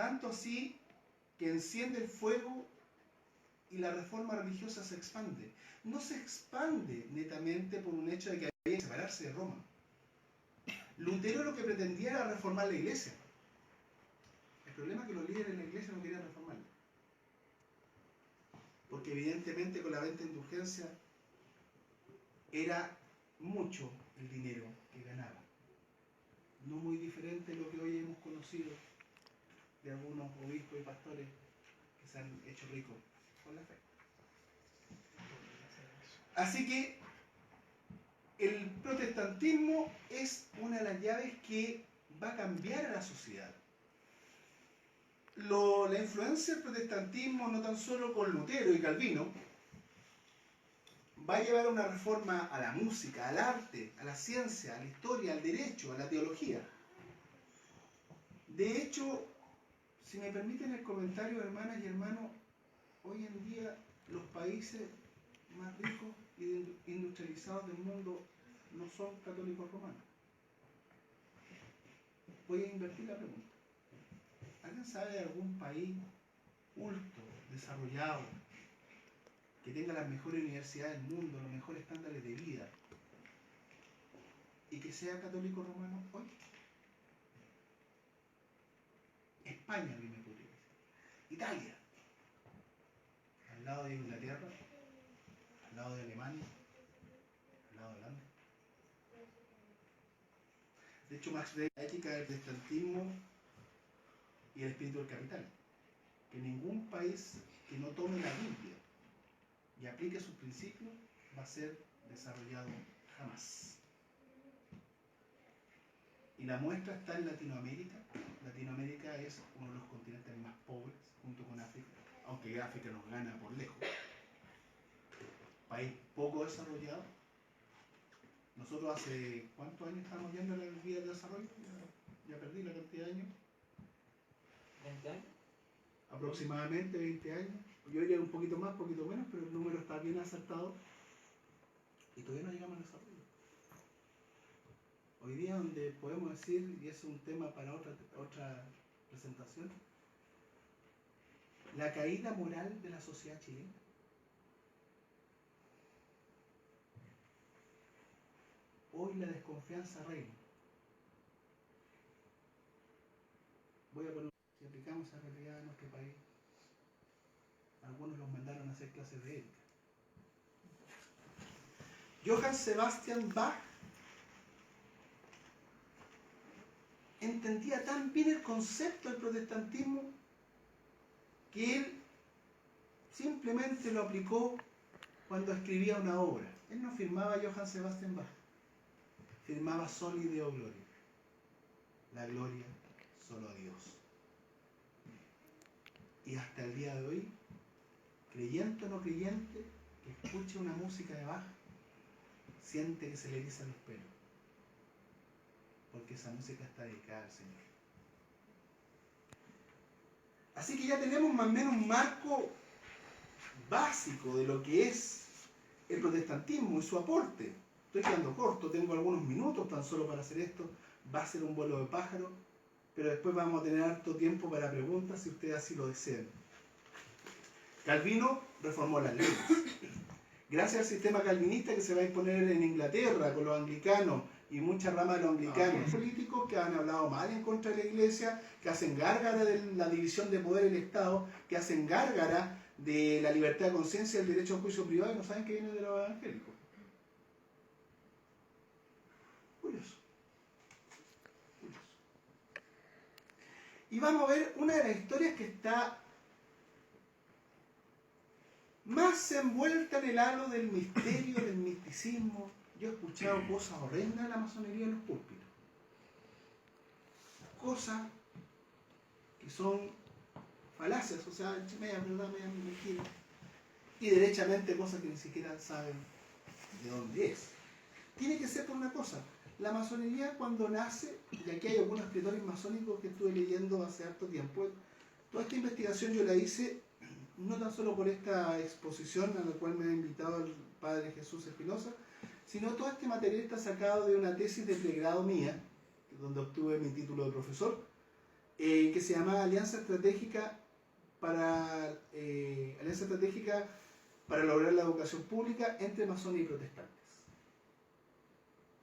Tanto así que enciende el fuego y la reforma religiosa se expande. No se expande netamente por un hecho de que había que separarse de Roma. Lutero lo que pretendía era reformar la iglesia. El problema es que los líderes de la iglesia no querían reformarla. Porque evidentemente con la venta de indulgencia era mucho el dinero que ganaba. No muy diferente de lo que hoy hemos conocido de algunos obispos y pastores que se han hecho ricos con la fe. Así que el protestantismo es una de las llaves que va a cambiar a la sociedad. La influencia del protestantismo, no tan solo con Lutero y Calvino, va a llevar a una reforma a la música, al arte, a la ciencia, a la historia, al derecho, a la teología. De hecho, si me permiten el comentario, hermanas y hermanos, hoy en día los países más ricos e industrializados del mundo no son católicos romanos. Voy a invertir la pregunta. ¿Alguien sabe de algún país culto, desarrollado, que tenga las mejores universidades del mundo, los mejores estándares de vida, y que sea católico romano hoy? España, bien me podría decir. Italia, al lado de Inglaterra, al lado de Alemania, al lado de Holanda. De hecho, Max Weber, la ética del protestantismo y el espíritu del capital, que ningún país que no tome la Biblia y aplique sus principios va a ser desarrollado jamás. Y la muestra está en Latinoamérica. Latinoamérica es uno de los continentes más pobres, junto con África, aunque África nos gana por lejos. País poco desarrollado. Nosotros hace, ¿cuántos años estamos yendo a la vida de desarrollo? Ya perdí la cantidad de años. ¿20 años? Aproximadamente 20 años. Yo diría un poquito más, un poquito menos, pero el número está bien acertado. Y todavía no llegamos al desarrollo. Hoy día donde podemos decir, y es un tema para otra presentación, la caída moral de la sociedad chilena. Hoy la desconfianza reina. Voy a poner, si aplicamos esa realidad en nuestro país, algunos los mandaron a hacer clases de ética. Johann Sebastian Bach entendía tan bien el concepto del protestantismo que él simplemente lo aplicó cuando escribía una obra. Él no firmaba Johann Sebastian Bach, firmaba Soli Deo Gloria. La gloria solo a Dios. Y hasta el día de hoy, creyente o no creyente, que escuche una música de Bach, siente que se le erizan los pelos. Porque esa música está dedicada al Señor. Así que ya tenemos más o menos un marco básico de lo que es el protestantismo y su aporte. Estoy quedando corto, tengo algunos minutos tan solo para hacer esto. Va a ser un vuelo de pájaro, pero después vamos a tener harto tiempo para preguntas si ustedes así lo desean. Calvino reformó las leyes. Gracias al sistema calvinista que se va a imponer en Inglaterra con los anglicanos y muchas ramas de los anglicanos, políticos que han hablado mal en contra de la iglesia, que hacen gárgara de la división de poder en el Estado, que hacen gárgara de la libertad de conciencia y el derecho al juicio privado, y no saben que viene de los evangélicos. Curioso. Y vamos a ver una de las historias que está más envuelta en el halo del misterio, del misticismo. Yo he escuchado cosas horrendas de la masonería en los púlpitos. Cosas que son falacias, o sea, media verdad, media mentira. Y derechamente cosas que ni siquiera saben de dónde es. Tiene que ser por una cosa. La masonería cuando nace, y aquí hay algunos escritores masónicos que estuve leyendo hace harto tiempo, toda esta investigación yo la hice no tan solo por esta exposición a la cual me ha invitado el padre Jesús Espinosa, sino todo este material está sacado de una tesis de pregrado mía, donde obtuve mi título de profesor, que se llamaba Alianza Estratégica para lograr la educación pública entre masones y protestantes.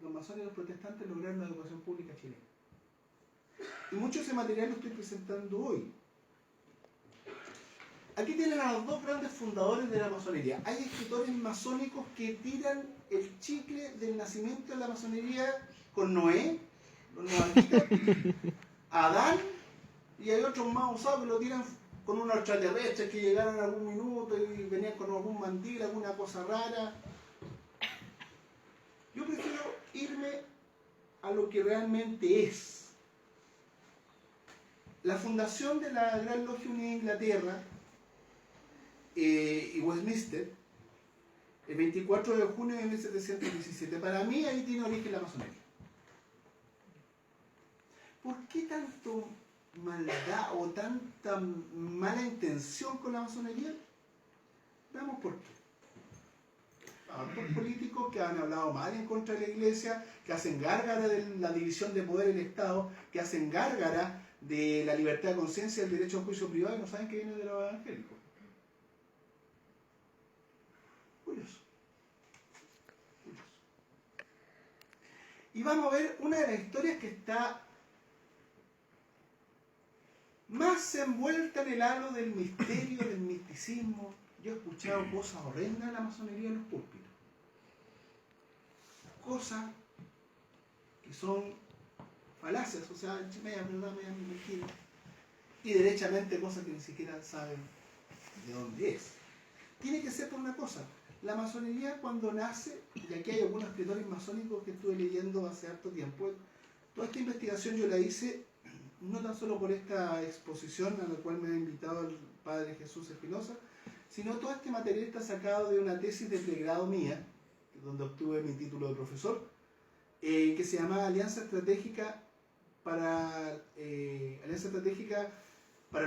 Los masones y los protestantes lograron la educación pública chilena. Y mucho de ese material lo estoy presentando hoy. Aquí tienen a los dos grandes fundadores de la masonería. Hay escritores masónicos que tiran el chicle del nacimiento de la masonería con Noé, los noahitas, Adán, y hay otros más usados que lo tiran con unos extraterrestres que llegaron en algún minuto y venían con algún mandil, alguna cosa rara. Yo prefiero irme a lo que realmente es. La fundación de la Gran Logia Unida de Inglaterra y Westminster, el 24 de junio de 1717. Para mí ahí tiene origen la masonería. ¿Por qué tanto maldad o tanta mala intención con la masonería? Veamos por qué. Altos políticos que han hablado mal en contra de la iglesia, que hacen gárgara de la división de poder del Estado, que hacen gárgara de la libertad de conciencia y el derecho a un juicio privado y no saben que viene de los evangélicos. Curioso. Y vamos a ver una de las historias que está más envuelta en el halo del misterio, del misticismo. Yo he escuchado cosas horrendas de la masonería en los púlpitos. Cosas que son falacias, o sea, media verdad, media mentira. Y derechamente cosas que ni siquiera saben de dónde es. Tiene que ser por una cosa. La masonería cuando nace, y aquí hay algunos escritores masónicos que estuve leyendo hace harto tiempo, toda esta investigación yo la hice no tan solo por esta exposición a la cual me ha invitado el padre Jesús Espinosa, sino todo este material está sacado de una tesis de pregrado mía, donde obtuve mi título de profesor, que se llama Alianza Estratégica para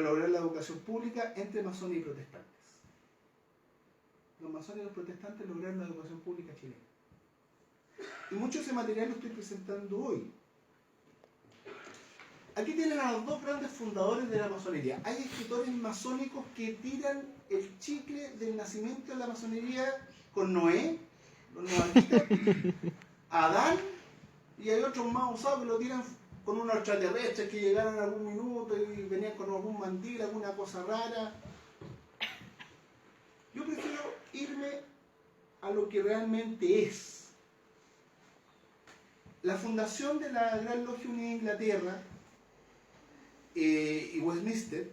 lograr la educación pública entre masones y protestantes. Los masones y los protestantes lograron la educación pública chilena. Y mucho de ese material lo estoy presentando hoy. Aquí tienen a los dos grandes fundadores de la masonería. Hay escritores masónicos que tiran el chicle del nacimiento de la masonería con Noé, los noahitas, Adán, y hay otros más usados que lo tiran con unos extraterrestres que llegaron en algún minuto y venían con algún mandil, alguna cosa rara. Yo prefiero irme a lo que realmente es. La fundación de la Gran Logia Unida de Inglaterra y Westminster,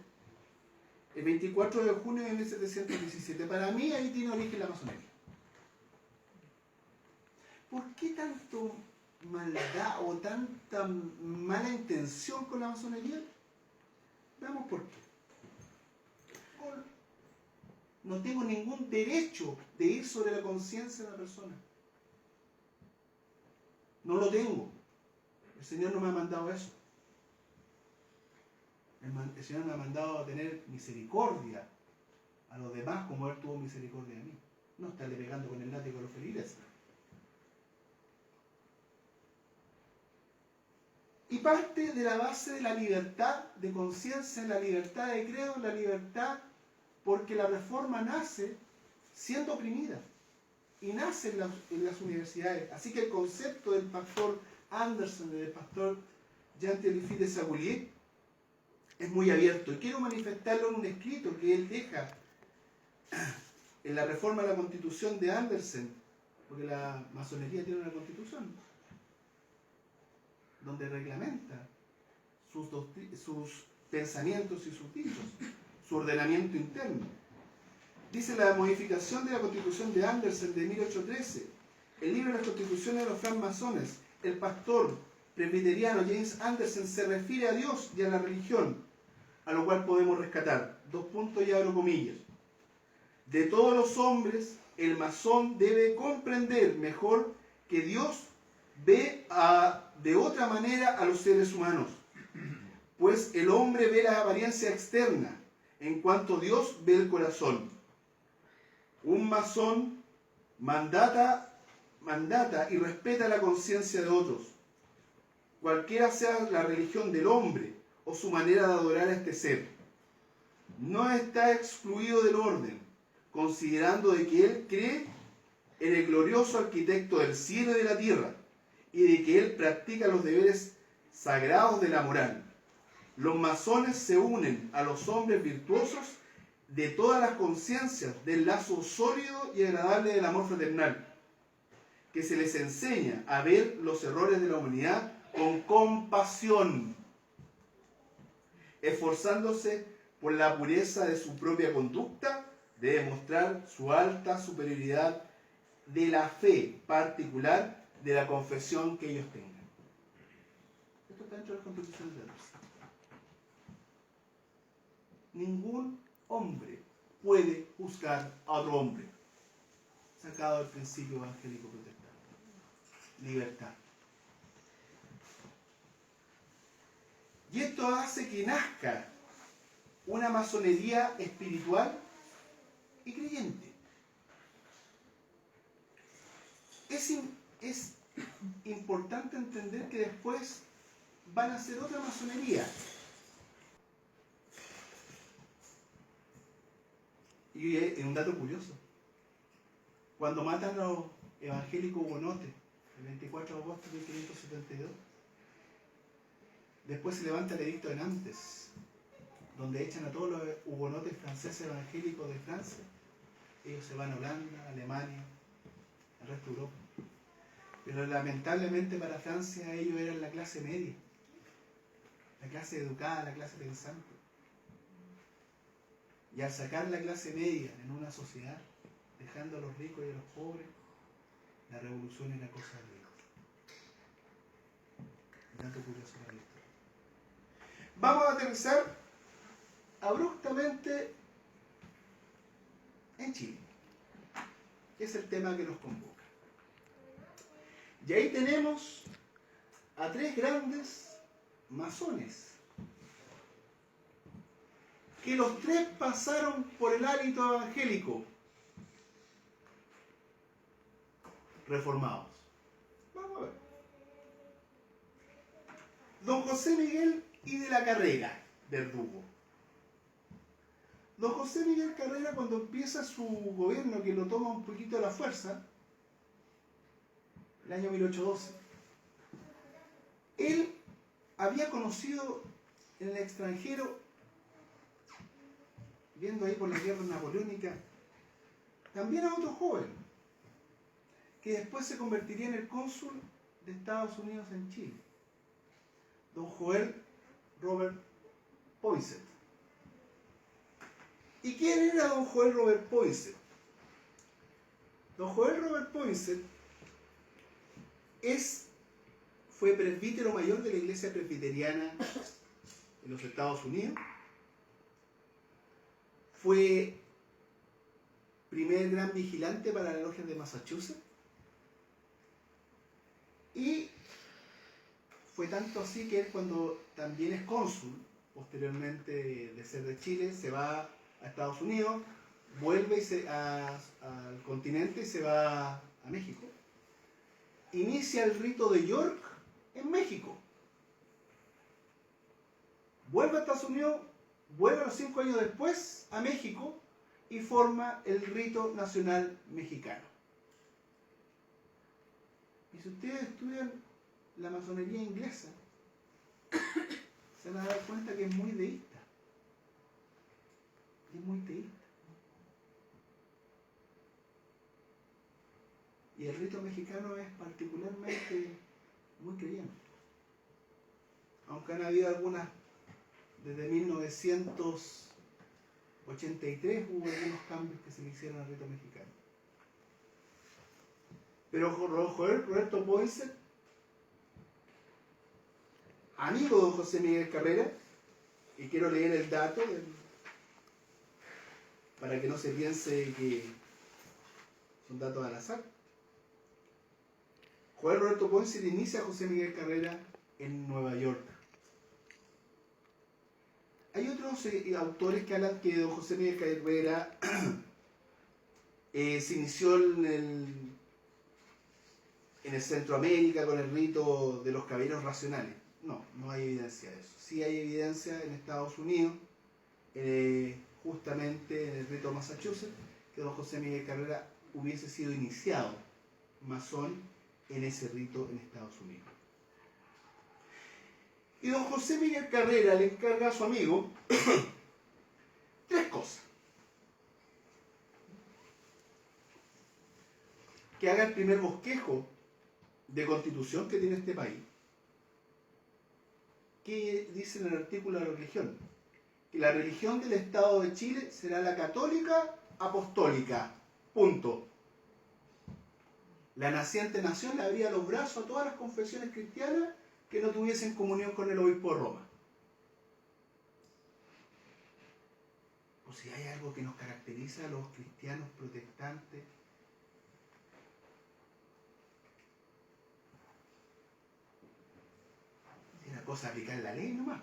el 24 de junio de 1717. Para mí ahí tiene origen la masonería. ¿Por qué tanto maldad o tanta mala intención con la masonería? Veamos por qué. No tengo ningún derecho de ir sobre la conciencia de la persona. No lo tengo. El Señor no me ha mandado eso. El Señor me ha mandado a tener misericordia a los demás como Él tuvo misericordia de mí. No estarle pegando con el látigo a los feligreses. Y parte de la base de la libertad de conciencia, la libertad de credo, la libertad, porque la reforma nace siendo oprimida y nace en las universidades. Así que el concepto del pastor Anderson, del pastor Jean-Théophile de Sagoulier, es muy abierto. Y quiero manifestarlo en un escrito que él deja en la reforma de la Constitución de Anderson, porque la masonería tiene una constitución donde reglamenta sus pensamientos y sus dichos, su ordenamiento interno. Dice la modificación de la Constitución de Anderson de 1813, el libro de las constituciones de los francmasones, el pastor presbiteriano James Anderson se refiere a Dios y a la religión, a lo cual podemos rescatar, 2 puntos y abro comillas. De todos los hombres, el masón debe comprender mejor que Dios ve de otra manera a los seres humanos, pues el hombre ve la apariencia externa, en cuanto Dios ve el corazón. Un masón mandata y respeta la conciencia de otros. Cualquiera sea la religión del hombre o su manera de adorar a este ser. No está excluido del orden, considerando de que él cree en el glorioso arquitecto del cielo y de la tierra, y de que él practica los deberes sagrados de la moral. Los masones se unen a los hombres virtuosos de todas las conciencias del lazo sólido y agradable del amor fraternal, que se les enseña a ver los errores de la humanidad con compasión, esforzándose por la pureza de su propia conducta, de demostrar su alta superioridad de la fe particular de la confesión que ellos tengan. Esto está dentro de las constituciones de Rusia. Ningún hombre puede juzgar a otro hombre, sacado del principio evangélico protestante. Libertad. Y esto hace que nazca una masonería espiritual y creyente. Es importante entender que después van a hacer otra masonería. Y es un dato curioso. Cuando matan a los evangélicos hugonotes, el 24 de agosto de 1572, después se levanta el edicto de Nantes, donde echan a todos los hugonotes franceses evangélicos de Francia. Ellos se van a Holanda, Alemania, al resto de Europa. Pero lamentablemente para Francia ellos eran la clase media, la clase educada, la clase pensante. Y al sacar la clase media en una sociedad, dejando a los ricos y a los pobres, la revolución era cosa de ricos. Un dato curioso para la historia. Vamos a aterrizar abruptamente en Chile, que es el tema que nos convoca. Y ahí tenemos a tres grandes masones, que los tres pasaron por el hálito evangélico, reformados. Vamos a ver. Don José Miguel y de la Carrera, Verdugo. Don José Miguel Carrera, cuando empieza su gobierno, que lo toma un poquito a la fuerza, el año 1812, él había conocido en el extranjero, viendo ahí por la guerra napoleónica, también a otro joven, que después se convertiría en el cónsul de Estados Unidos en Chile, don Joel Robert Poinsett. ¿Y quién era don Joel Robert Poinsett? Don Joel Robert Poinsett fue presbítero mayor de la Iglesia Presbiteriana en los Estados Unidos. Fue primer gran vigilante para la logia de Massachusetts. Y fue tanto así que él, cuando también es cónsul, posteriormente de ser de Chile, se va a Estados Unidos, vuelve al continente y se va a México. Inicia el rito de York en México. Vuelve a Estados Unidos, vuelve a los 5 años después a México y forma el rito nacional mexicano. Y si ustedes estudian la masonería inglesa, se van a dar cuenta que es muy deísta. Es muy teísta. Y el rito mexicano es particularmente muy creyente. Aunque han habido algunas, desde 1983 hubo algunos cambios que se le hicieron al rito mexicano. Pero Joel Roberto Poinsett, amigo de don José Miguel Carrera, y quiero leer el dato para que no se piense que son datos al azar. Joel Roberto Poinsett inicia a José Miguel Carrera en Nueva York. Hay otros autores que hablan que don José Miguel Carrera se inició en el Centroamérica con el rito de los caballeros racionales. No hay evidencia de eso. sí hay evidencia en Estados Unidos, justamente en el rito de Massachusetts, que don José Miguel Carrera hubiese sido iniciado masón en ese rito en Estados Unidos. Y don José Miguel Carrera le encarga a su amigo tres cosas. Que haga el primer bosquejo de constitución que tiene este país. ¿Qué dice en el artículo de la religión? Que la religión del Estado de Chile será la católica apostólica. Punto. La naciente nación le abría los brazos a todas las confesiones cristianas que no tuviesen comunión con el obispo de Roma. O si hay algo que nos caracteriza a los cristianos protestantes, si era cosa aplicar la ley nomás.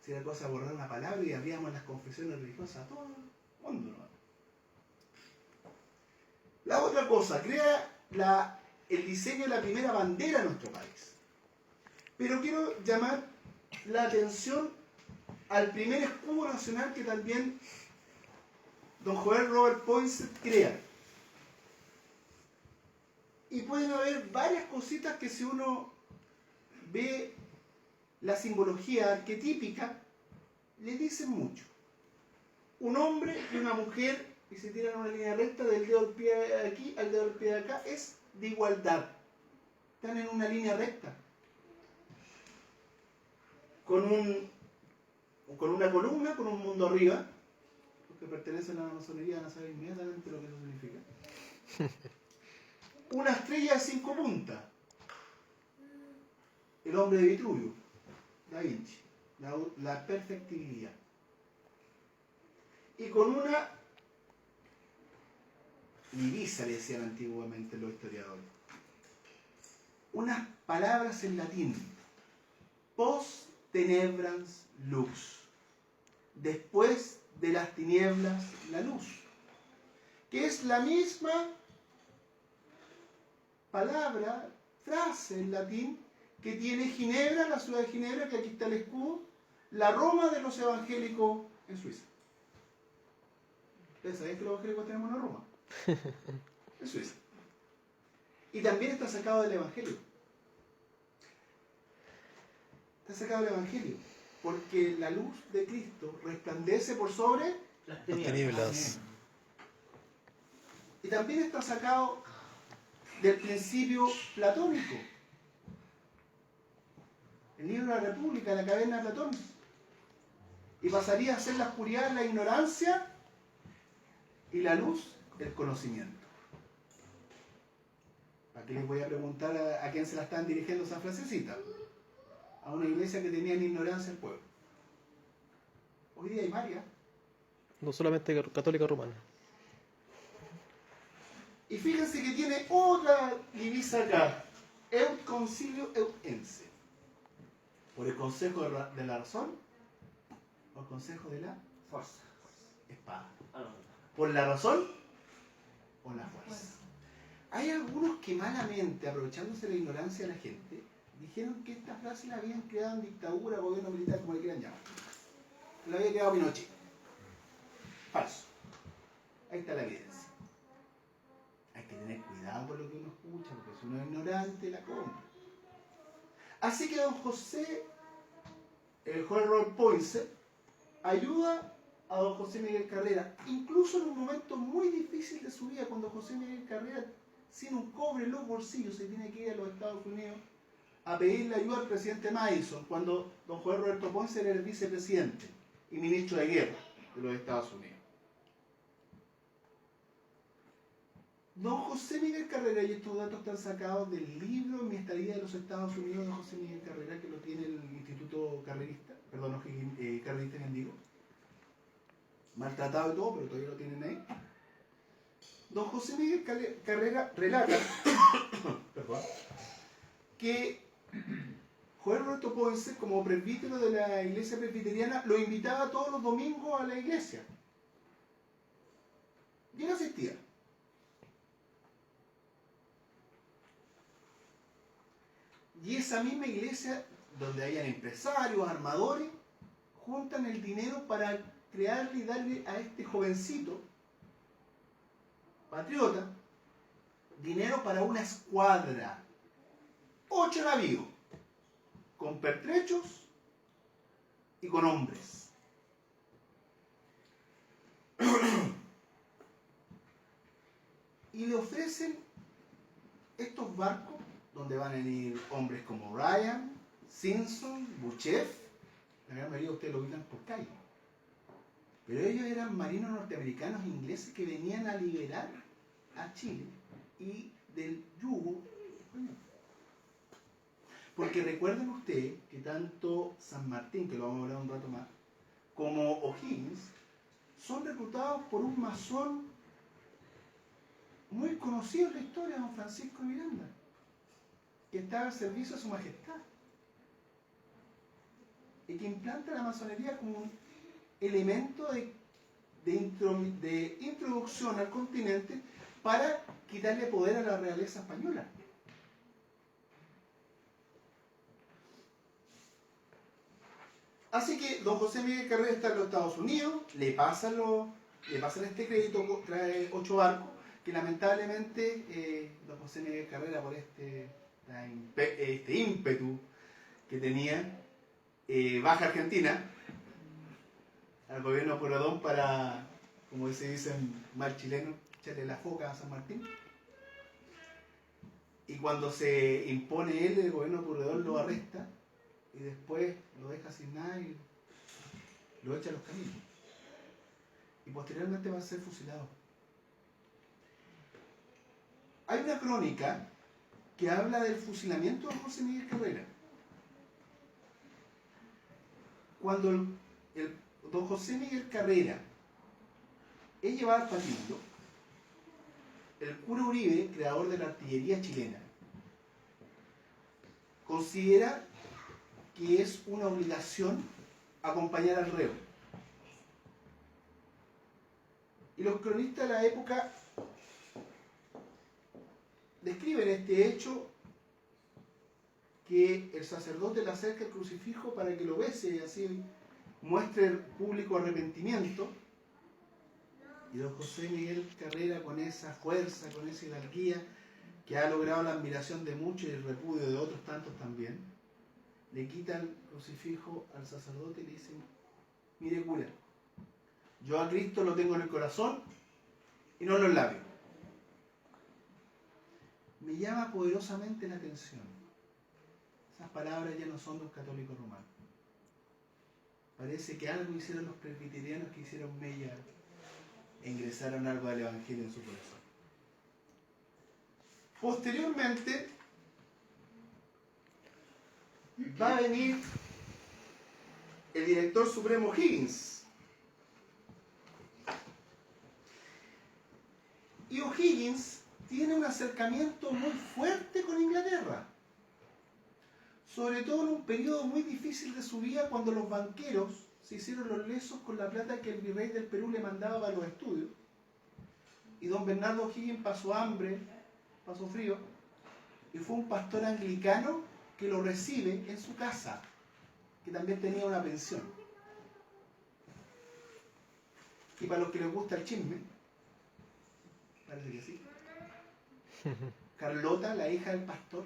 Si era cosa borrar una palabra y abríamos las confesiones religiosas a todo el mundo nomás. La otra cosa, crea el diseño de la primera bandera de nuestro país. Pero quiero llamar la atención al primer escudo nacional que también don Joel Robert Poinsett crea. Y pueden haber varias cositas que si uno ve la simbología arquetípica, le dicen mucho. Un hombre y una mujer, y se tiran una línea recta del dedo del pie de aquí al dedo del pie de acá, es de igualdad. Están en una línea recta. Con una columna, con un mundo arriba. Los que pertenecen a la masonería van a saber inmediatamente lo que eso significa. Una estrella de 5 puntas. El hombre de Vitruvio, Da Vinci. La perfectibilidad. Y con una divisa, le decían antiguamente los historiadores. Unas palabras en latín. Post tenebrans lux. Después de las tinieblas, la luz. Que es la misma palabra, frase en latín, que tiene Ginebra, la ciudad de Ginebra, que aquí está el escudo, la Roma de los evangélicos en Suiza. ¿Ustedes saben que los evangélicos tenemos una Roma? En Suiza. Y también está sacado del Evangelio. Está sacado del Evangelio. Porque la luz de Cristo resplandece por sobre Las tinieblas. Y también está sacado del principio platónico. El libro de la República, la caverna de Platón. Y pasaría a ser la oscuridad, la ignorancia, y la luz, el conocimiento. Aquí les voy a preguntar a quién se la están dirigiendo esa frasecita. A una iglesia que tenía en ignorancia el pueblo. Hoy día hay varias. No solamente católica romana. Y fíjense que tiene otra divisa acá. Eut concilio eut ense. Por el consejo de la razón o el consejo de la Fuerza. espada. Ah, no. Por la razón o la fuerza. Hay algunos que malamente, aprovechándose de la ignorancia de la gente, dijeron que esta frase la habían creado en dictadura, gobierno militar, como le quieran llamar. La había creado Pinochet. Falso. Ahí está la evidencia. Hay que tener cuidado con lo que uno escucha, porque si uno es ignorante, la compra. Así que don José, el Joel Robert Poinsett, ayuda a don José Miguel Carrera, incluso en un momento muy difícil de su vida, cuando José Miguel Carrera, sin un cobre en los bolsillos, se tiene que ir a los Estados Unidos a pedirle ayuda al presidente Madison, cuando don Joel Roberto Poinsett era el vicepresidente y ministro de guerra de los Estados Unidos. Don José Miguel Carrera, y estos datos están sacados del libro Mi estadía de los Estados Unidos de José Miguel Carrera, que lo tiene el Instituto Carrerista, perdón, Carrerista en Endigo. Maltratado y todo, pero todavía lo tienen ahí. Don José Miguel Carrera relata perdón, que Joel Roberto Poinsett, como presbítero de la iglesia presbiteriana, lo invitaba todos los domingos a la iglesia. Y él asistía. Y esa misma iglesia donde hayan empresarios, armadores, juntan el dinero para crearle y darle a este jovencito patriota dinero para una escuadra, 8 navíos, con pertrechos y con hombres. Y le ofrecen estos barcos donde van a ir hombres como Ryan, Simpson, Buchev. La gran mayoría de ustedes lo ubican por calle. Pero ellos eran marinos norteamericanos e ingleses que venían a liberar a Chile y del yugo español. Porque recuerden ustedes que tanto San Martín, que lo vamos a hablar un rato más, como O'Higgins, son reclutados por un masón muy conocido en la historia, don Francisco de Miranda, que estaba al servicio de su majestad y que implanta la masonería como un elemento de introducción al continente para quitarle poder a la realeza española. Así que don José Miguel Carrera está en los Estados Unidos, le pasan este crédito, trae 8 barcos, que lamentablemente don José Miguel Carrera, por este ímpetu que tenía, baja a Argentina, al gobierno de Pueyrredón para, como se dice en mal chileno, echarle la foca a San Martín. Y cuando se impone él, el gobierno de Pueyrredón lo arresta y después lo deja sin nada y lo echa a los caminos. Y posteriormente va a ser fusilado. Hay una crónica que habla del fusilamiento de José Miguel Carrera. Cuando don José Miguel Carrera es llevado al Patindo, el cura Uribe, creador de la artillería chilena, considera que es una obligación acompañar al reo. Y los cronistas de la época describen este hecho, que el sacerdote le acerca el crucifijo para que lo bese y así muestre el público arrepentimiento. Y don José Miguel Carrera, con esa fuerza, con esa hidalguía, que ha logrado la admiración de muchos y el repudio de otros tantos también, le quita el crucifijo al sacerdote y le dice: mire, cura, yo a Cristo lo tengo en el corazón y no en los labios. Me llama poderosamente la atención. Esas palabras ya no son de un católico romano. Parece que algo hicieron los presbiterianos que hicieron mella e ingresaron algo del Evangelio en su corazón. Posteriormente va a venir el director supremo Higgins. Y O'Higgins tiene un acercamiento muy fuerte con Inglaterra, sobre todo en un periodo muy difícil de su vida, cuando los banqueros se hicieron los lesos con la plata que el virrey del Perú le mandaba para los estudios, y don Bernardo O'Higgins pasó hambre, pasó frío, y fue un pastor anglicano que lo recibe en su casa, que también tenía una pensión. Y para los que les gusta el chisme, parece que sí, Carlota, la hija del pastor,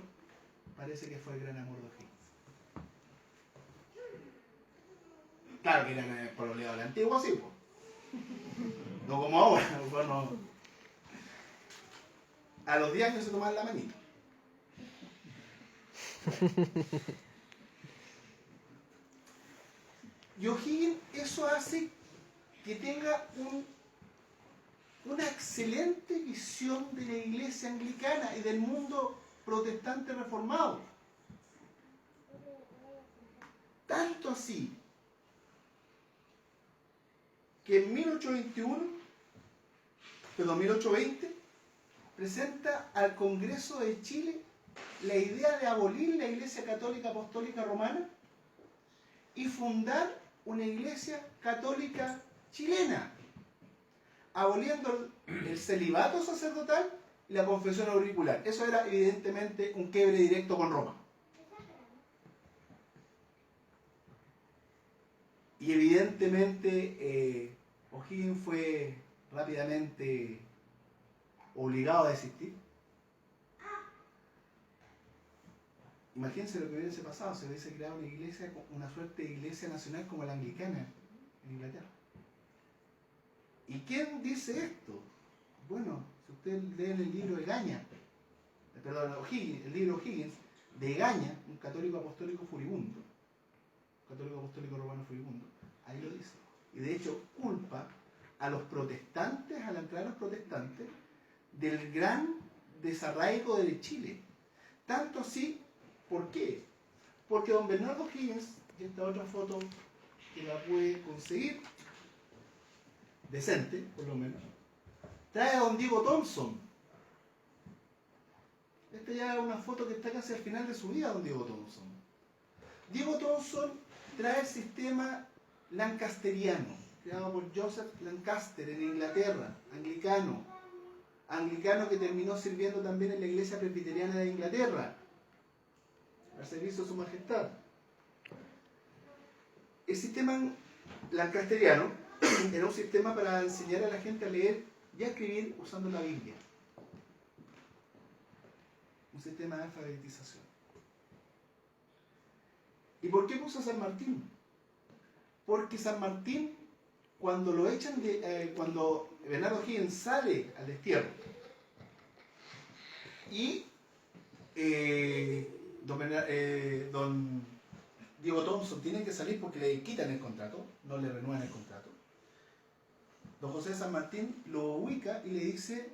parece que fue el gran amor de O'Higgins. Claro que eran por los leados de la antigua, sí, pues. No como ahora, bueno, a los 10 años se tomaban la manita. Y O'Higgins, eso hace que tenga una excelente visión de la iglesia anglicana y del mundo protestante reformado. Tanto así que en 1820 presenta al Congreso de Chile la idea de abolir la Iglesia Católica Apostólica Romana y fundar una Iglesia Católica chilena, aboliendo el celibato sacerdotal y la confesión auricular. Eso era evidentemente un quiebre directo con Roma. Y evidentemente O'Higgins fue rápidamente obligado a desistir. Imagínense lo que hubiese pasado, se hubiese creado una iglesia, una suerte de iglesia nacional como la anglicana en Inglaterra. ¿Y quién dice esto? Bueno, si ustedes leen el libro de Gaña, perdón, O'Higgins, el libro O'Higgins, de Gaña, un católico apostólico furibundo, católico apostólico romano furibundo, ahí lo dice. Y de hecho culpa a los protestantes, a la entrada de los protestantes, del gran desarraigo de Chile. Tanto así, ¿por qué? Porque don Bernardo O'Higgins, y esta otra foto que la pude conseguir, decente, por lo menos, trae a don Diego Thompson. Esta ya es una foto que está casi al final de su vida, don Diego Thompson. Diego Thompson trae el sistema lancasteriano, creado por Joseph Lancaster en Inglaterra, anglicano que terminó sirviendo también en la iglesia presbiteriana de Inglaterra, al servicio de su majestad. El sistema lancasteriano era un sistema para enseñar a la gente a leer y a escribir usando la Biblia. Un sistema de alfabetización. ¿Y por qué puso a San Martín? Porque San Martín, cuando lo echan cuando Bernardo O'Higgins sale al destierro y don Diego Thompson tiene que salir porque le quitan el contrato, no le renuevan el contrato, don José de San Martín lo ubica y le dice: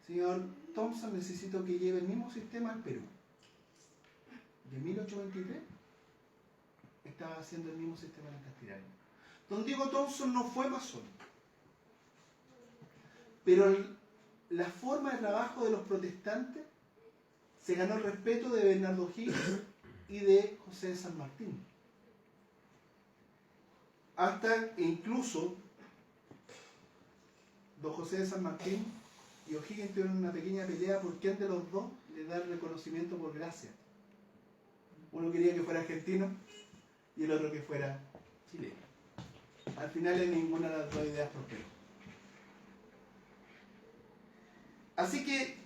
señor Thompson, necesito que lleve el mismo sistema al Perú. De 1823 estaba haciendo el mismo sistema lancasteriano. Don Diego Thompson no fue masón, pero la forma de trabajo de los protestantes se ganó el respeto de Bernardo O'Higgins y de José de San Martín. Hasta incluso don José de San Martín y O'Higgins tuvieron una pequeña pelea por quién de los dos le da el reconocimiento por gracia. Uno quería que fuera argentino y el otro que fuera chileno. Al final en ninguna de las dos ideas prosperó. Así que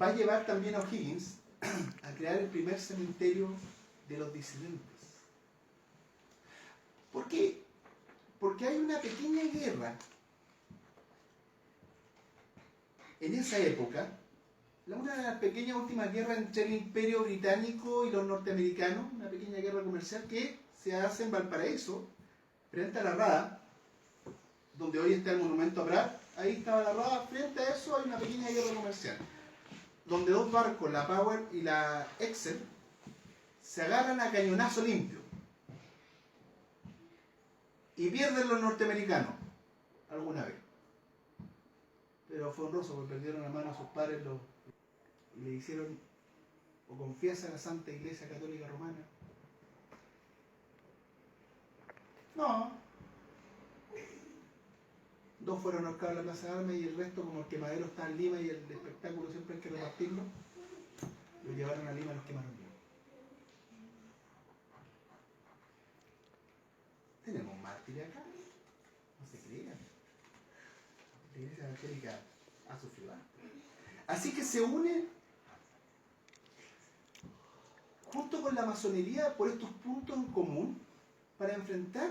va a llevar también a O'Higgins a crear el primer cementerio de los disidentes. ¿Por qué? Porque hay una pequeña guerra en esa época, una de las pequeñas últimas guerras entre el Imperio Británico y los norteamericanos, una pequeña guerra comercial que se hace en Valparaíso, frente a la Rada, donde hoy está el monumento a Prat. Ahí estaba la Rada, frente a eso hay una pequeña guerra comercial, donde dos barcos, la Power y la Excel, se agarran a cañonazo limpio y pierden los norteamericanos alguna vez. Pero fue honroso porque perdieron la mano a sus padres y le hicieron o confianza a la Santa Iglesia Católica Romana. No. Dos fueron ahorcados en la Plaza de Armas y el resto, como el quemadero está en Lima y el espectáculo siempre hay que repartirlo, lo llevaron a Lima y los quemaron vivos. Tenemos mártires acá, no se crean. La Iglesia Evangélica ha sufrido harto. Así que se une junto con la masonería por estos puntos en común para enfrentar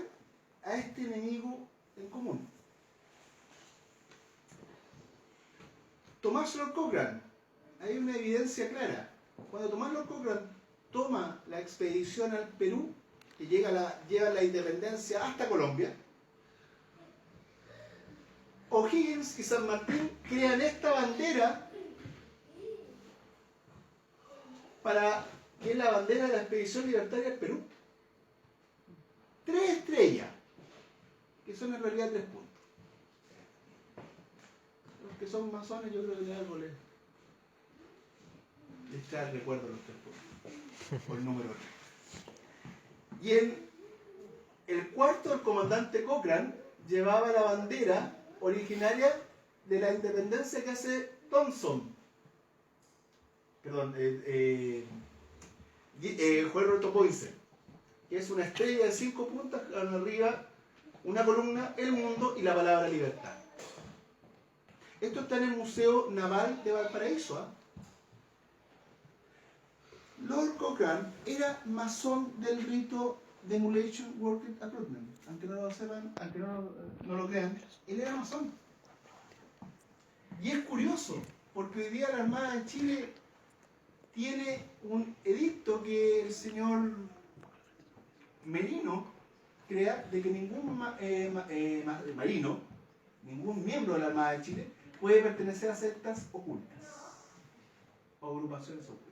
a este enemigo en común. Tomás Lord Cochrane, hay una evidencia clara. Cuando Tomás Lord Cochrane toma la expedición al Perú, que lleva la independencia hasta Colombia, O'Higgins y San Martín crean esta bandera que es la bandera de la expedición libertaria al Perú. 3 estrellas, que son en realidad 3 puntos. Los que son masones yo creo que algo les trae el recuerdo de los 3 puntos, o el número 3. Y en el cuarto, el comandante Cochrane llevaba la bandera originaria de la independencia que hace Thompson. Perdón, Juan Roberto Poinsett. que es una estrella de 5 puntas, arriba una columna, el mundo y la palabra libertad. Esto está en el Museo Naval de Valparaíso. Lord Cochrane era masón del rito de Emulation Working Recruitment. Aunque no lo sepan, aunque no lo crean, él era masón. Y es curioso, porque hoy día la Armada de Chile tiene un edicto que el señor Merino crea de que ningún marino, ningún miembro de la Armada de Chile puede pertenecer a sectas ocultas o agrupaciones ocultas.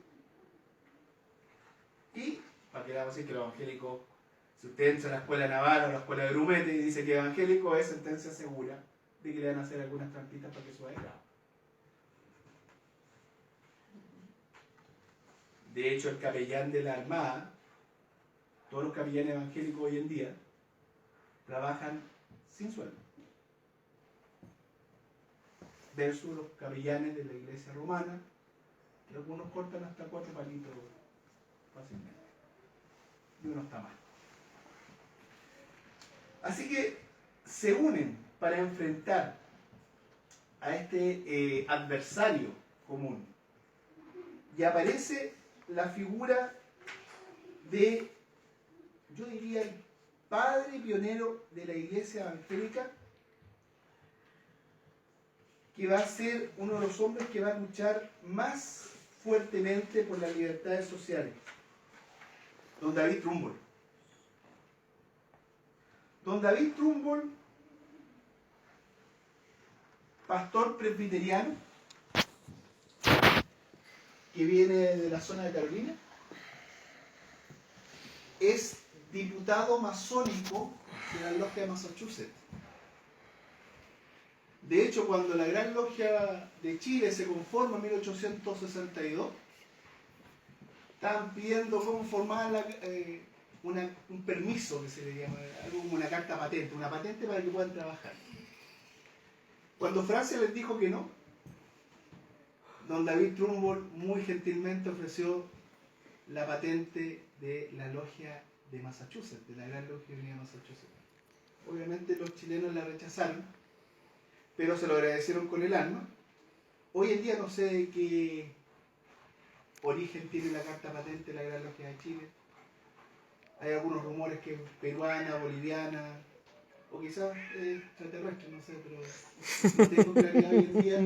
Y, para que vamos a decir que los evangélicos, si usted entra a la escuela naval o a la escuela de Grumete y dice que evangélico, es sentencia segura de que le van a hacer algunas trampitas para que suba de grado. De hecho, el capellán de la Armada, todos los capellanes evangélicos hoy en día, trabajan sin sueldo. Versus los capellanes de la iglesia romana, que algunos cortan hasta 4 palitos fácilmente. Y uno está mal. Así que se unen para enfrentar a este adversario común. Y aparece la figura de, yo diría, el padre pionero de la iglesia evangélica, que va a ser uno de los hombres que va a luchar más fuertemente por las libertades sociales. Don David Trumbull. Don David Trumbull, pastor presbiteriano, que viene de la zona de Carolina, es diputado masónico de la logia de Massachusetts. De hecho, cuando la Gran Logia de Chile se conforma en 1862, estaban pidiendo cómo formar un permiso, que se le llama, algo como una carta patente, una patente para que puedan trabajar. Cuando Francia les dijo que no, don David Trumbull muy gentilmente ofreció la patente de la logia de Massachusetts, de la Gran Logia de Massachusetts. Obviamente los chilenos la rechazaron, pero se lo agradecieron con el alma. Hoy en día no sé de qué origen tiene la carta patente de la Gran Logia de Chile. Hay algunos rumores que es peruana, boliviana, o quizás extraterrestre, no sé, pero no tengo claridad hoy en día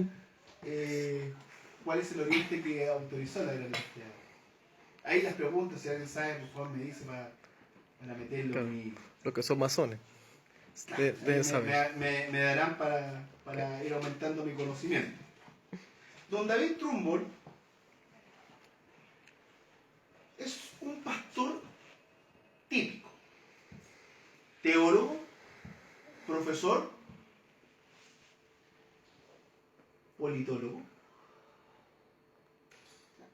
cuál es el oriente que autorizó la Gran Logia. Ahí las preguntas, si alguien sabe, por favor me dice para meterlo Claro. en mi... Los que son masones. Deben saber. Me darán para ir aumentando mi conocimiento. Don David Trumbull es un pastor típico, teólogo, profesor, politólogo,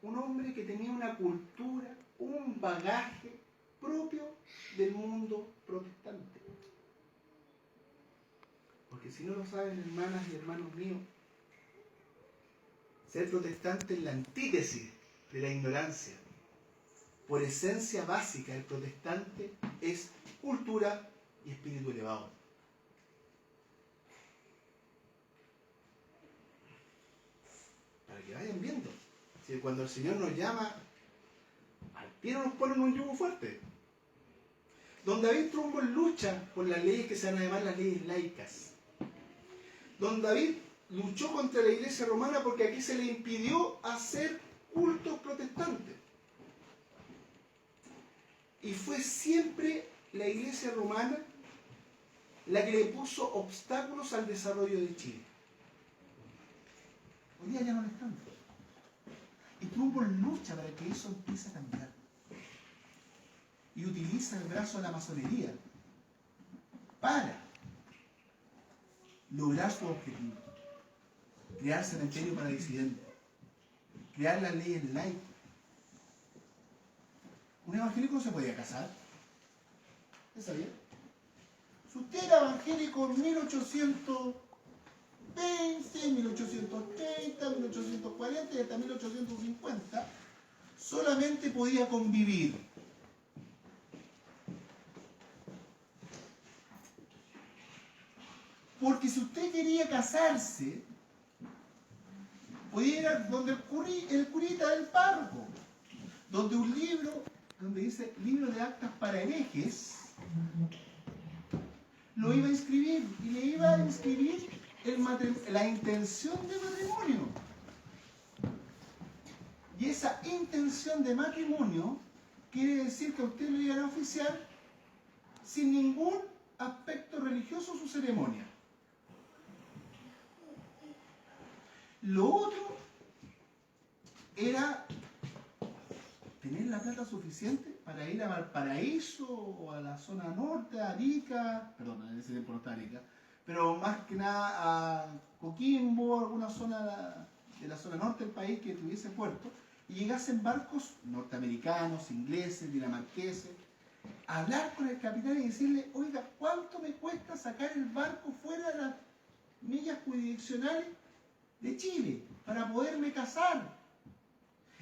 un hombre que tenía una cultura, un bagaje propio del mundo protestante. Porque si no lo saben, hermanas y hermanos míos, ser protestante es la antítesis de la ignorancia. Por esencia básica, el protestante es cultura y espíritu elevado. Para que vayan viendo. Si cuando el Señor nos llama, al pie nos ponen un yugo fuerte. Don David Trumbull lucha por las leyes que se van a llamar las leyes laicas. Don David luchó contra la iglesia romana porque aquí se le impidió hacer cultos protestantes. Y fue siempre la iglesia romana la que le puso obstáculos al desarrollo de Chile. Hoy día ya no lo están. Y Trumbull lucha para que eso empiece a cambiar. Y utiliza el brazo de la masonería para lograr su objetivo. Crear cementerio para disidentes. Crear las leyes laicas. Un evangélico no se podía casar. ¿Usted sabía? Si usted era evangélico en 1820, 1830, 1840 y hasta 1850, solamente podía convivir Porque si usted quería casarse, podía ir a donde el curita del párroco, donde un libro, donde dice libro de actas para herejes, lo iba a inscribir y le iba a inscribir la intención de matrimonio. Y esa intención de matrimonio quiere decir que a usted lo iban a oficiar sin ningún aspecto religioso su ceremonia. Lo otro era tener la plata suficiente para ir a Valparaíso o a la zona norte, a Arica, perdón, en ese tiempo no está Arica, pero más que nada a Coquimbo, alguna zona de la zona norte del país que tuviese puerto, y llegasen barcos norteamericanos, ingleses, dinamarqueses, a hablar con el capitán y decirle, oiga, ¿cuánto me cuesta sacar el barco fuera de las millas jurisdiccionales de Chile para poderme casar?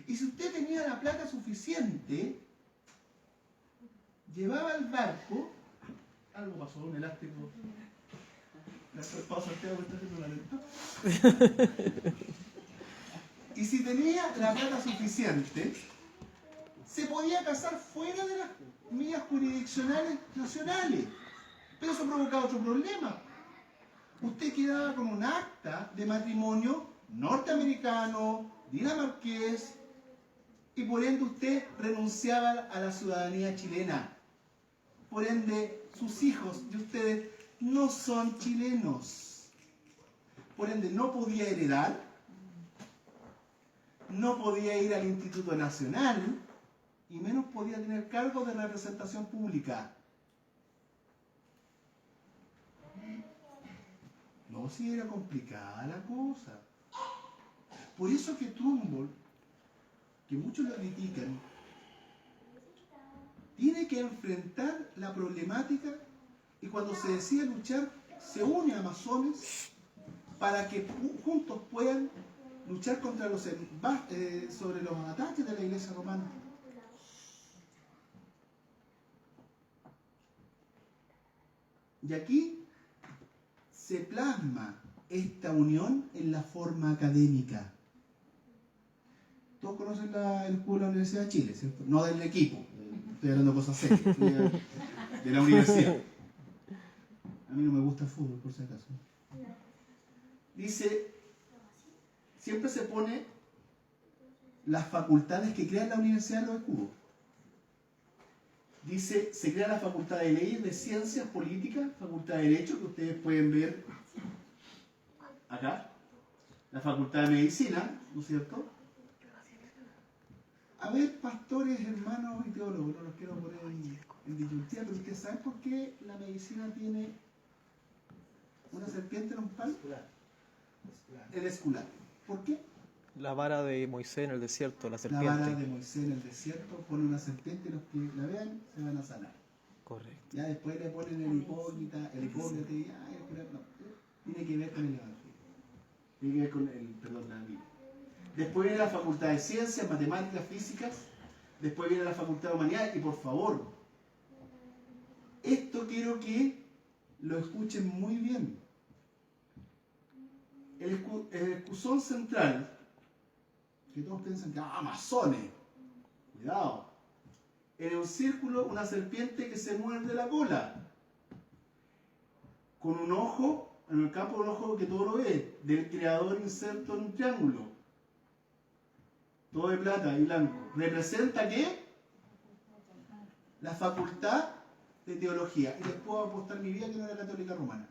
Y si usted tenía la plata suficiente, llevaba el barco, algo pasó, un elástico, gracias al paso Santiago que está haciendo la lenta. Y si tenía la plata suficiente, se podía casar fuera de las millas jurisdiccionales nacionales. Pero eso provocaba otro problema. Usted quedaba con un acta de matrimonio norteamericano, dinamarqués, y por ende usted renunciaba a la ciudadanía chilena. Por ende, sus hijos de ustedes no son chilenos. Por ende, no podía heredar, no podía ir al Instituto Nacional, y menos podía tener cargos de representación pública. No, si era complicada la cosa. Por eso que Trumbull, que muchos lo critican, tiene que enfrentar la problemática y cuando se decide luchar, se une a masones para que juntos puedan luchar contra sobre los ataques de la Iglesia romana. Y aquí se plasma esta unión en la forma académica. Todos conocen el escudo de la Universidad de Chile, ¿cierto? No del equipo, estoy hablando de cosas serias, de la universidad. A mí no me gusta el fútbol, por si acaso. Dice, siempre se pone las facultades que crean la universidad en los escudos. Dice, se crea la facultad de leyes, de ciencias políticas, facultad de derecho, que ustedes pueden ver acá. La facultad de medicina, ¿no es cierto? A ver, pastores, hermanos y teólogos, no los quiero poner en disyuntiva, pero ustedes saben por qué la medicina tiene una serpiente en un palo. El escular. ¿Por qué? La vara de Moisés en el desierto, la serpiente. La vara de Moisés en el desierto pone una serpiente y los que la vean se van a sanar. Correcto. Ya después le ponen el hipócrita y no, tiene que ver con el evangelio. Tiene que ver con la Biblia. Después viene la facultad de ciencias, matemáticas, físicas. Después viene la facultad de humanidades. Y por favor, esto quiero que lo escuchen muy bien. El escusón central, que todos piensan que masones, cuidado, en un círculo una serpiente que se muerde la cola, con un ojo, en el campo un ojo que todo lo ve, del creador inserto en un triángulo, todo de plata y blanco. ¿Representa qué? La facultad de teología. Y les puedo apostar mi vida que no era católica romana.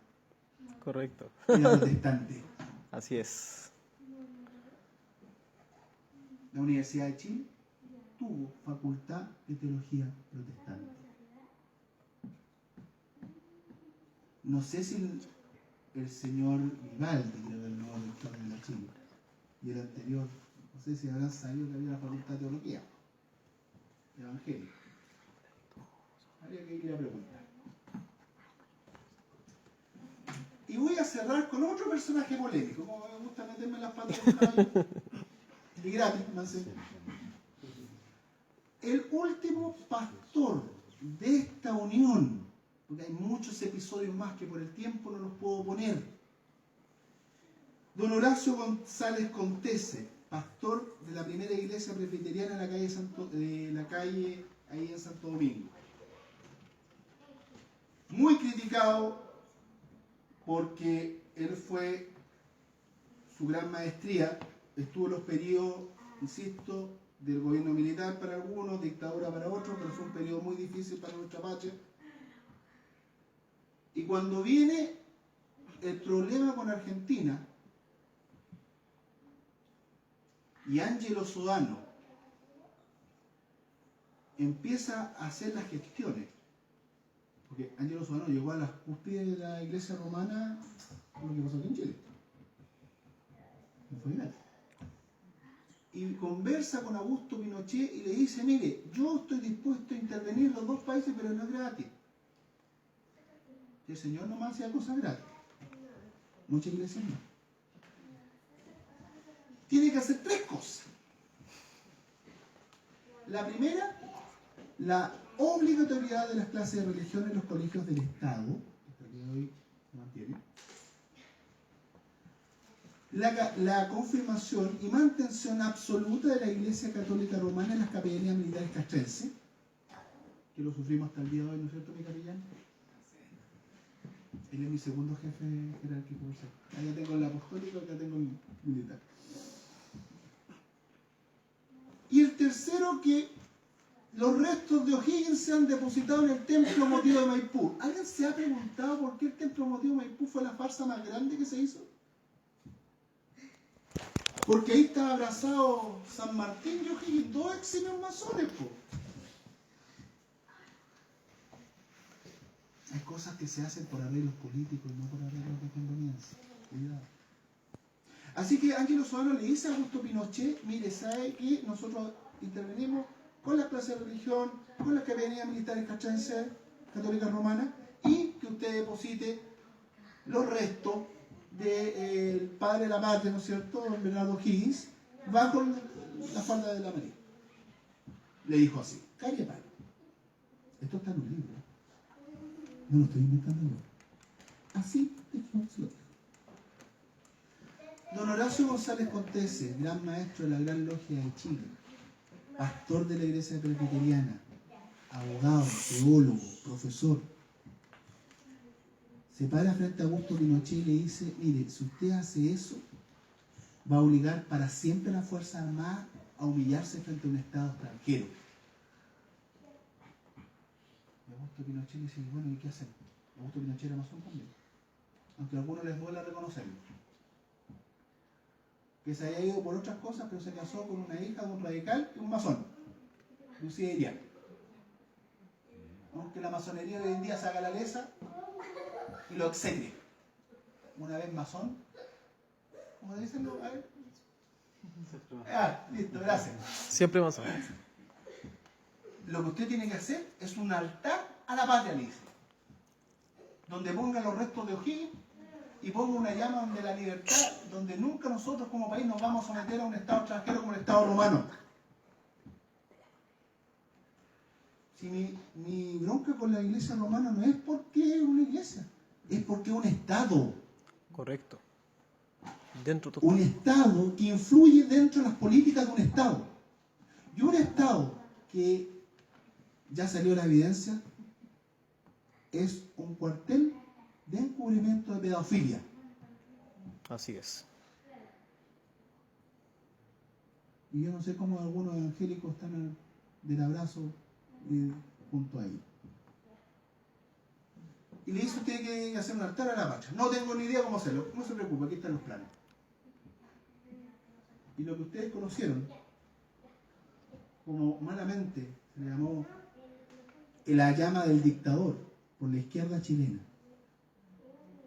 Correcto. Era protestante. Así es. La Universidad de Chile tuvo facultad de teología protestante. No sé si el señor Vivaldi, que era el nuevo rector de la Chile, y el anterior, no sé si habrán sabido que había una facultad de teología, de evangelio. Habría que ir a preguntar. Y voy a cerrar con otro personaje polémico, como me gusta meterme en las patas de los caballos. Y gratis, más. El último pastor de esta unión porque hay muchos episodios más que por el tiempo no los puedo poner. Don Horacio González Contese, pastor de la primera iglesia presbiteriana en la calle ahí en Santo Domingo. Muy criticado porque él fue su gran maestría, estuvo en los periodos, insisto, del gobierno militar para algunos, dictadura para otros, pero fue un periodo muy difícil para nuestra patria. Y cuando viene el problema con Argentina, y Ángelo Sodano empieza a hacer las gestiones, porque Ángelo Sodano llegó a las cúspides de la iglesia romana por lo que pasó aquí en Chile. No fue gratis. Y conversa con Augusto Pinochet y le dice, mire, yo estoy dispuesto a intervenir en los dos países, pero no es gratis. Y el Señor nomás hacía cosas gratis. Muchas iglesias no. Tiene que hacer tres cosas. La primera, la obligatoriedad de las clases de religión en los colegios del Estado, hasta que hoy se mantiene. La confirmación y mantención absoluta de la Iglesia Católica Romana en las capellanías militares castrenses, que lo sufrimos hasta el día de hoy, ¿no es cierto, mi capellán? Él es mi segundo jefe jerárquico. Allá tengo el apostólico, acá tengo el militar. Y el tercero, que los restos de O'Higgins se han depositado en el templo motivo de Maipú. ¿Alguien se ha preguntado por qué el templo motivo de Maipú fue la farsa más grande que se hizo? Porque ahí estaba abrazado San Martín y O'Higgins, dos eximios masones, po. Hay cosas que se hacen por arreglos políticos y no por arreglos de conveniencia. Cuidado. Así que Ángelo Sodano le dice a Augusto Pinochet, mire, sabe que nosotros intervenimos con las clases de religión, con las capellanías militares castrenses, católicas romanas, y que usted deposite los restos del padre de la patria, ¿no es cierto?, don Bernardo Higgins, bajo la falda de la María. Le dijo así, calle palo. Esto está en un libro. No lo estoy inventando yo. Así es como se lo dijo. Don Horacio González Contese, gran maestro de la Gran Logia de Chile, pastor de la Iglesia Presbiteriana, abogado, teólogo, profesor, se para frente a Augusto Pinochet y le dice, mire, si usted hace eso, va a obligar para siempre a las Fuerzas Armadas a humillarse frente a un Estado extranjero. Y Augusto Pinochet le dice, bueno, ¿y qué hacemos? Augusto Pinochet era masón también, aunque a algunos les duele reconocerlo. Que se haya ido por otras cosas, pero se casó con una hija de un radical y un masón, Lucía Irián. Aunque la masonería hoy en día se haga la lesa y lo exenie. Una vez masón, ¿cómo dicen? A ver. Listo, gracias. Siempre masón. Lo que usted tiene que hacer es un altar a la patria, le dice, donde ponga los restos de O'Higgins y ponga una llama de la libertad, donde nunca nosotros como país nos vamos a someter a un Estado extranjero como el Estado romano. Si mi bronca con la iglesia romana no es porque es una iglesia, es porque es un Estado. Correcto. Dentro de un Estado que influye dentro de las políticas de un Estado. Y un Estado que, ya salió la evidencia, es un cuartel de encubrimiento de pedofilia. Así es. Y yo no sé cómo algunos evangélicos están del abrazo junto a ellos. Y le dice usted que hay que hacer un altar a la patria. No tengo ni idea cómo hacerlo. No se preocupe, aquí están los planes. Y lo que ustedes conocieron, como malamente se le llamó la llama del dictador, por la izquierda chilena.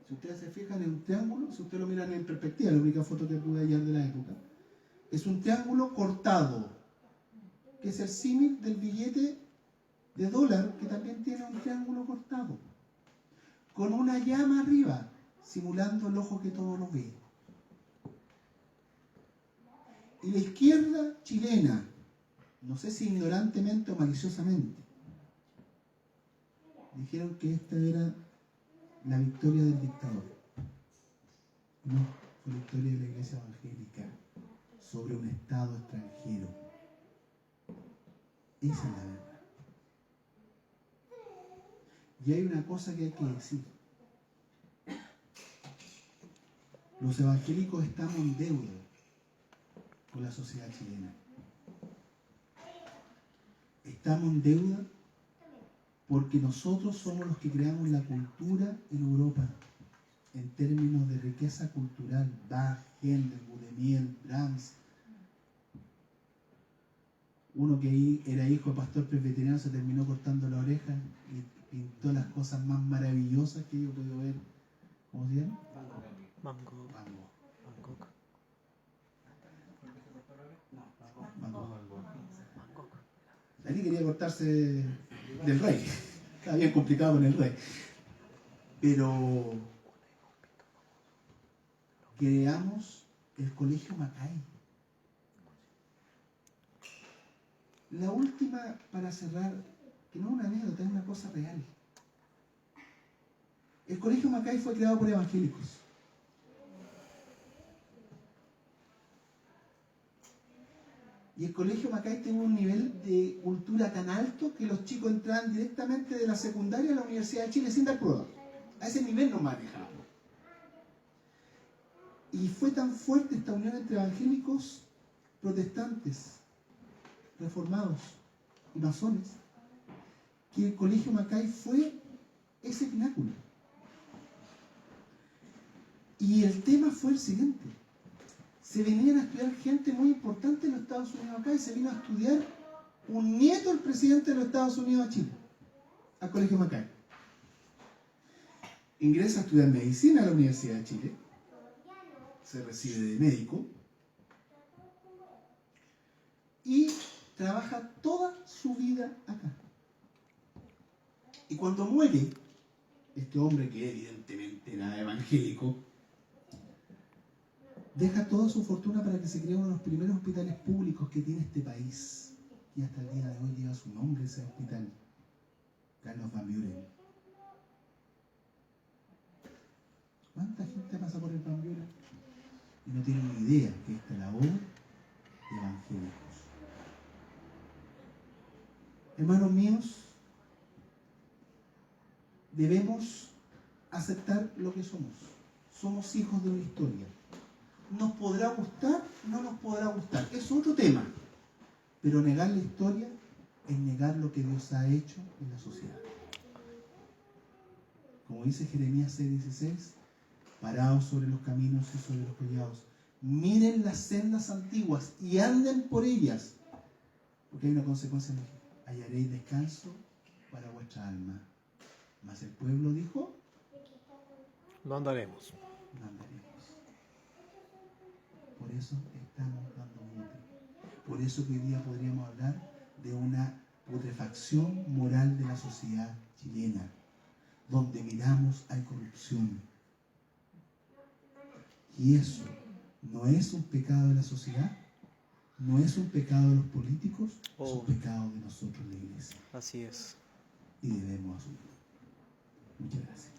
Si ustedes se fijan en un triángulo, si ustedes lo miran en perspectiva, la única foto que pude hallar de la época, es un triángulo cortado, que es el símil del billete de dólar, que también tiene un triángulo cortado, con una llama arriba, simulando el ojo que todo lo ve. Y la izquierda chilena, no sé si ignorantemente o maliciosamente, dijeron que esta era la victoria del dictador. No, fue la victoria de la Iglesia evangélica sobre un Estado extranjero. Esa es la verdad. Y hay una cosa que hay que decir. Los evangélicos estamos en deuda con la sociedad chilena. Estamos en deuda porque nosotros somos los que creamos la cultura en Europa en términos de riqueza cultural. Bach, Händel, Boudemiel, Brahms. Uno que era hijo de pastor presbiteriano se terminó cortando la oreja y pintó las cosas más maravillosas que yo he podido ver. ¿Cómo se llama? Van Gogh. Van Gogh. Van Gogh. Van Gogh. Van Gogh. Dalí quería cortarse del rey. Estaba bien complicado con el rey. Pero creamos el Colegio Mackay. La última, para cerrar, que no es una anécdota, es una cosa real. El Colegio Mackay fue creado por evangélicos. Y el Colegio Mackay tiene un nivel de cultura tan alto que los chicos entraban directamente de la secundaria a la Universidad de Chile sin dar prueba. A ese nivel nos manejamos. Y fue tan fuerte esta unión entre evangélicos, protestantes, reformados y masones, que el Colegio Mackay fue ese pináculo. Y el tema fue el siguiente. Se venían a estudiar gente muy importante en los Estados Unidos acá y se vino a estudiar un nieto del presidente de los Estados Unidos a Chile, al Colegio Mackay. Ingresa a estudiar medicina a la Universidad de Chile, se recibe de médico y trabaja toda su vida acá. Y cuando muere este hombre, que evidentemente era evangélico, deja toda su fortuna para que se cree uno de los primeros hospitales públicos que tiene este país. Y hasta el día de hoy lleva su nombre ese hospital, Carlos Van Buren. ¿Cuánta gente pasa por el Van Buren y no tiene ni idea que esta es la obra de evangélicos? Hermanos míos, debemos aceptar lo que somos. Somos hijos de una historia. Nos podrá gustar, no nos podrá gustar. Es otro tema. Pero negar la historia es negar lo que Dios ha hecho en la sociedad. Como dice Jeremías 6:16, paraos sobre los caminos y sobre los collados. Miren las sendas antiguas y anden por ellas. Porque hay una consecuencia. Hallaréis descanso para vuestra alma. Mas el pueblo dijo, No andaremos. no andaremos. Por eso estamos dando muerte. Por eso que hoy día podríamos hablar de una putrefacción moral de la sociedad chilena. Donde miramos hay corrupción. Y eso no es un pecado de la sociedad, no es un pecado de los políticos, es un pecado de nosotros, la iglesia. Así es. Y debemos asumirlo. Muchas gracias.